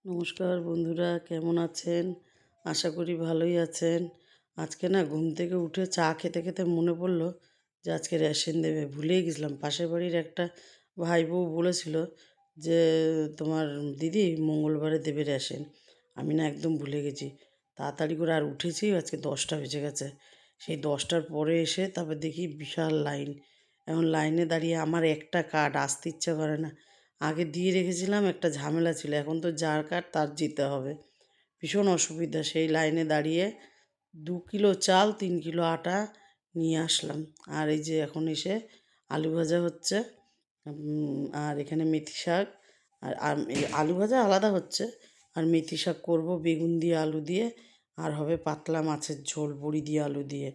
নমস্কার বন্ধুরা, কেমন আছেন? আশা করি ভালোই আছেন। আজকে না ঘুম থেকে উঠে চা খেতে খেতে মনে পড়লো যে আজকে রেশন দেবে। ভুলেই গেছিলাম। পাশের বাড়ির একটা ভাইবউ বলেছিল যে তোমার দিদি মঙ্গলবারে দেবে রেশন। আমি না একদম ভুলে গেছি। তাড়াতাড়ি করে আর উঠেছি, আজকে 10টা বেজে গেছে। সেই 10টার পরে এসে তারপর দেখি বিশাল লাইন। এখন লাইনে দাঁড়িয়ে আমার একটা কার্ড আসতে ইচ্ছা করে না। আগে দিয়ে রেখেছিলাম, একটা ঝামেলা ছিল, এখন তো যার কার্ড তার যেতে হবে। ভীষণ অসুবিধা। সেই লাইনে দাঁড়িয়ে 2 কিলো চাল 3 কিলো আটা নিয়ে আসলাম। আর এই যে এখন এসে আলু ভাজা হচ্ছে, আর এখানে মেথি শাক। আর এই আলু ভাজা আলাদা হচ্ছে, আর মেথি শাক করবো বেগুন দিয়ে আলু দিয়ে, আর হবে পাতলা মাছের ঝোল বড়ি দিয়ে আলু দিয়ে।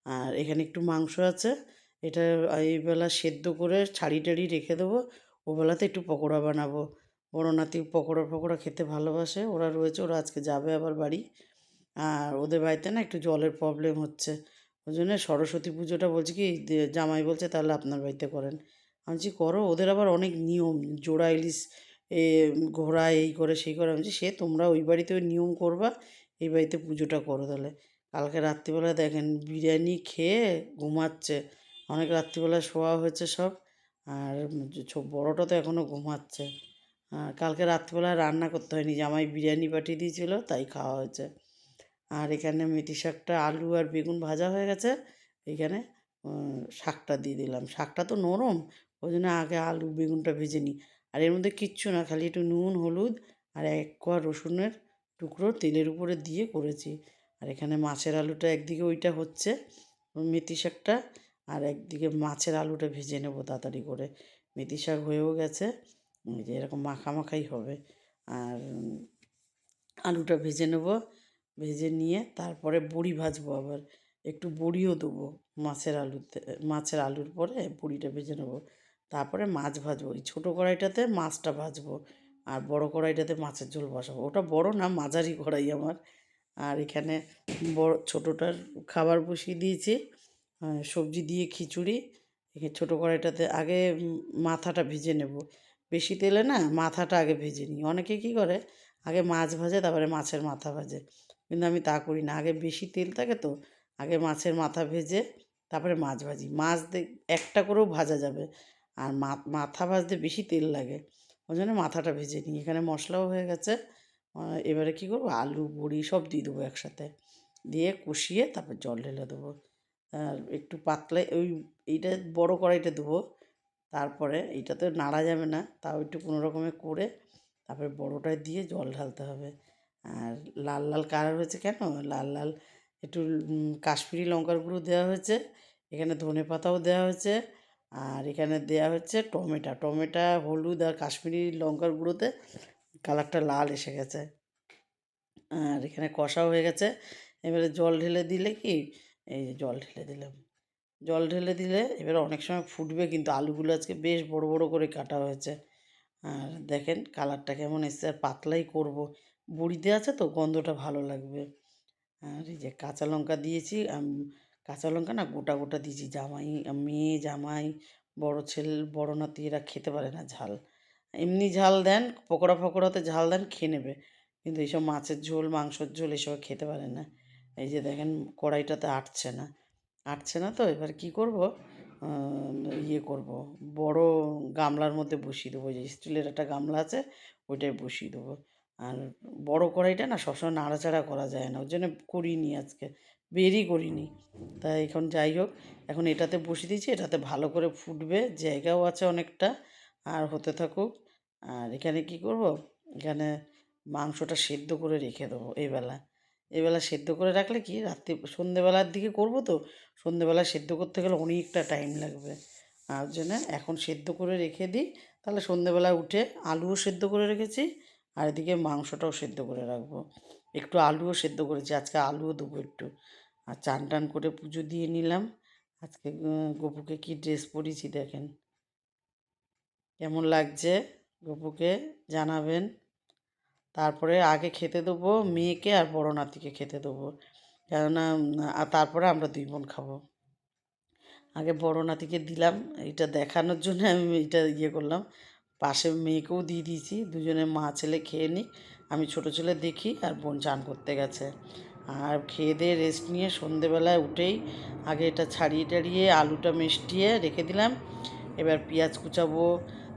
আর এখানে একটু মাংস আছে, এটা এই বেলা সেদ্ধ করে ছাড়ি টাড়ি রেখে দেবো। ওবেলাতে একটু পকোড়া বানাবো। বড় নাতি পকোড়া ফকোড়া খেতে ভালোবাসে, ওরা রয়েছে, ওরা আজকে যাবে আবার বাড়ি। আর ওদের বাড়িতে না একটু জলের প্রবলেম হচ্ছে, ওই জন্য সরস্বতী পুজোটা বলছি কি জামাই বলছে তাহলে আপনার বাড়িতে করেন। আমি বলছি করো, ওদের আবার অনেক নিয়ম, জোড়া ইলিশ এ ঘোড়া এই করে সেই করে। আমি বলছি সে তোমরা ওই বাড়িতে ওই নিয়ম করবা, এই বাড়িতে পুজোটা করো তাহলে। কালকে রাত্রিবেলা দেখেন বিরিয়ানি খেয়ে ঘুমাচ্ছে, অনেক রাত্রিবেলা শোয়া হয়েছে সব। আর বড়টা তো এখনও ঘুমাচ্ছে। আর কালকে রাত্রিবেলা রান্না করতে হয়নি, জামাই বিরিয়ানি পাঠিয়ে দিয়েছিল তাই খাওয়া হয়েছে। আর এখানে মেথি শাকটা আলু আর বেগুন ভাজা হয়ে গেছে। এইখানে শাকটা দিয়ে দিলাম। শাকটা তো নরম, ওই জন্য আগে আলু বেগুনটা ভেজে নিই। আর এর মধ্যে কিচ্ছু না, খালি একটু নুন হলুদ আর এক কোয়া রসুনের টুকরো তেলের উপরে দিয়ে করেছি। আর এখানে মাছের আলুটা একদিকে ওইটা হচ্ছে মেথি শাকটা, আর একদিকে মাছের আলুটা ভেজে নেবো তাড়াতাড়ি করে। মেথি শাক হয়েও গেছে, এই যে এরকম মাখা মাখাই হবে। আর আলুটা ভেজে নেব, ভেজে নিয়ে তারপরে বড়ি ভাজবো, আবার একটু বড়িও দেবো মাছের আলুতে। মাছের আলুর পরে বড়িটা ভেজে নেব, তারপরে মাছ ভাজবো। ওই ছোটো কড়াইটাতে মাছটা ভাজবো, আর বড় কড়াইটাতে মাছের ঝোল বসাবো। ওটা বড় না, মাঝারি কড়াই আমার। আর এখানে বড় ছোটোটার খাবার বসিয়ে দিয়েছি, সবজি দিয়ে খিচুড়ি। এখানে ছোটো কড়াইটাতে আগে মাথাটা ভেজে নেব। বেশি তেলে না মাথাটা আগে ভেজে নিই। অনেকে কী করে আগে মাছ ভাজে তারপরে মাছের মাথা ভাজে, কিন্তু আমি তা করি না। আগে বেশি তেল থাকে তো, আগে মাছের মাথা ভেজে তারপরে মাছ ভাজি। মাছ একটা করেও ভাজা যাবে, আর মাথা ভাজতে বেশি তেল লাগে, ওই জন্য মাথাটা ভেজে নিই। এখানে মশলাও হয়ে গেছে। এবারে কী করবো, আলু বড়ি সব দিয়ে দেবো একসাথে, দিয়ে কষিয়ে তারপর জল ঢেলে দেবো। আর একটু পাতলা এইটা বড় কড়াইটা দেবো, তারপরে এইটাতে নাড়া যাবে না, তাও একটু কোনো রকমে করে তারপরে বড়টায় দিয়ে জল ঢালতে হবে। আর লাল লাল কালার হয়েছে কেন, লাল লাল একটু কাশ্মীরি লঙ্কার গুঁড়ো দেওয়া হয়েছে, এখানে ধনে পাতাও দেওয়া হয়েছে, আর এখানে দেওয়া হচ্ছে টমেটো, হলুদ আর কাশ্মীরি লঙ্কার গুঁড়োতে কালারটা লাল এসে গেছে। আর এখানে কষাও হয়ে গেছে। এবারে জল ঢেলে দিলে কি, এই যে জল ঢেলে দিলাম। জল ঢেলে দিলে এবারে অনেক সময় ফুটবে, কিন্তু আলুগুলো আজকে বেশ বড় বড় করে কাটা হয়েছে। আর দেখেন কালারটা কেমন এসছে, আর পাতলাই করব, বড়িতে আছে তো গন্ধটা ভালো লাগবে। আর এই যে কাঁচা লঙ্কা দিয়েছি, কাঁচা লঙ্কা না গোটা গোটা দিয়েছি। মেয়ে জামাই বড় ছেলে বড় নাতি এরা খেতে পারে না ঝাল, এমনি ঝাল দেন পকোড়া ফকোড়াতে ঝাল দেন খেয়ে নেবে, কিন্তু এইসব মাছের ঝোল মাংসের ঝোল এসব খেতে পারে না। এই যে দেখেন কড়াইটাতে আটছে না তো এবার কি করব, ইয়ে করব, বড় গামলার মধ্যে বসিয়ে দেবো। যে স্টিলের একটা গামলা আছে ওইটায় বসিয়ে দেবো। আর বড় কড়াইটা না সবসময় নাড়াচাড়া করা যায় না, ওই জন্য করিনি আজকে, বেরই করিনি। তাই এখন যাই হোক, এখন এটাতে বসিয়ে দিয়েছি, এটাতে ভালো করে ফুটবে, জায়গাও আছে অনেকটা, আর হতে থাকুক। আর এখানে কি করব, এখানে মাংসটা সেদ্ধ করে রেখে দেবো। এবেলা সেদ্ধ করে রাখলে কি রাত্রি সন্ধেবেলার দিকে করব তো, সন্ধেবেলা সেদ্ধ করতে গেলে অনেকটা টাইম লাগবে। আর জন্য এখন সেদ্ধ করে রেখে দিই, তাহলে সন্ধেবেলা উঠে আলুও সেদ্ধ করে রেখেছি, আর এদিকে মাংসটাও সেদ্ধ করে রাখবো। একটু আলুও সেদ্ধ করেছি, আজকে আলুও দেবো একটু। আর চান টান করে পুজো দিয়ে নিলাম। আজকে গপুকে কি ড্রেস পরিয়েছি দেখেন, কেমন লাগছে গপুকে জানাবেন। তারপরে আগে খেতে দেবো মেয়েকে আর বড় নাতিকে খেতে দেবো, কেননা আর তারপরে আমরা 2 বোন খাবো। আগে বড় নাতিকে দিলাম, এটা দেখানোর জন্য আমি এটা ইয়ে করলাম। পাশে মেয়েকেও দিয়ে দিয়েছি, দুজনে মা ছেলে খেয়ে নিই। আমি ছোটো ছেলে দেখি আর বোন চান করতে গেছে। আর খেয়ে দিয়ে রেস্ট নিয়ে সন্ধেবেলায় উঠেই আগে এটা ছাড়িয়ে টাড়িয়ে আলুটা মিশিয়ে রেখে দিলাম। এবার পেঁয়াজ কুচাবো,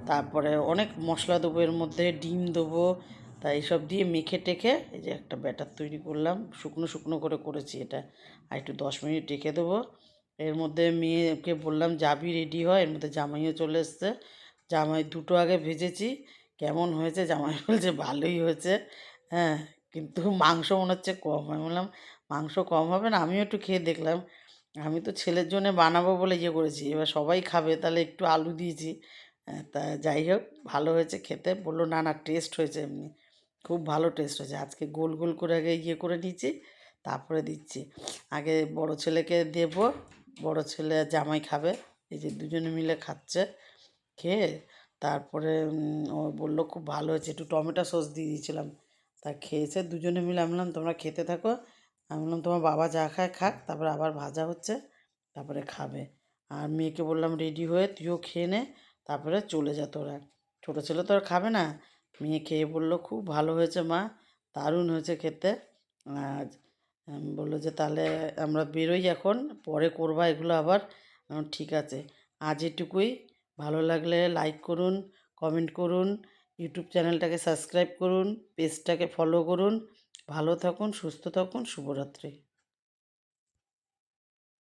তারপরে অনেক মশলা দেবো, এর মধ্যে ডিম দেবো। তাই এইসব দিয়ে মেখে টেখে এই যে একটা ব্যাটার তৈরি করলাম, শুকনো শুকনো করে করেছি এটা। আর একটু 10 মিনিট রেখে দেবো। এর মধ্যে মেয়েকে বললাম যাবি রেডি হয়, এর মধ্যে জামাইও চলে এসছে। জামাই দুটো আগে ভেজেছি, কেমন হয়েছে জামাই বলছে ভালোই হয়েছে। হ্যাঁ, কিন্তু মাংস মনে হচ্ছে কম। আমি বললাম মাংস কম হবে না, আমিও একটু খেয়ে দেখলাম। আমি তো ছেলের জন্য বানাবো বলে ইয়ে করেছি, এবার সবাই খাবে তাহলে একটু আলু দিয়েছি। তা যাই হোক, ভালো হয়েছে খেতে। বললো না না টেস্ট হয়েছে, এমনি খুব ভালো টেস্ট হয়েছে। আজকে গোল গোল করে আগে ইয়ে করে নিয়েছি, তারপরে দিচ্ছি। আগে বড় ছেলেকে দেব, বড় ছেলে আর জামাই খাবে। এই যে দুজনে মিলে খাচ্ছে। খেয়ে তারপরে ও বললো খুব ভালো হয়েছে, একটু টমেটো সস দিয়ে দিয়েছিলাম। তা খেয়েছে দুজনে মিলে। আমি বললাম তোমরা খেতে থাকো। আমি বললাম তোমার বাবা যা খায় খাক, তারপরে আবার ভাজা হচ্ছে, তারপরে খাবে। আর মেয়েকে বললাম রেডি হয়ে তুইও খেয়ে নে, তারপরে চলে যা তোরা। ছোটো ছেলে তো আর খাবে না। মেয়ে খেয়ে বললো খুব ভালো হয়েছে মা, দারুণ হয়েছে খেতে। আর বললো যে তাহলে আমরা বেরোই এখন, পরে করবা এগুলো আবার। আমি বললাম, ঠিক আছে, আজ এটুকুই। ভালো লাগলে লাইক করুন, কমেন্ট করুন, ইউটিউব চ্যানেলটাকে সাবস্ক্রাইব করুন, পেজটাকে ফলো করুন। ভালো থাকুন, সুস্থ থাকুন, শুভরাত্রি।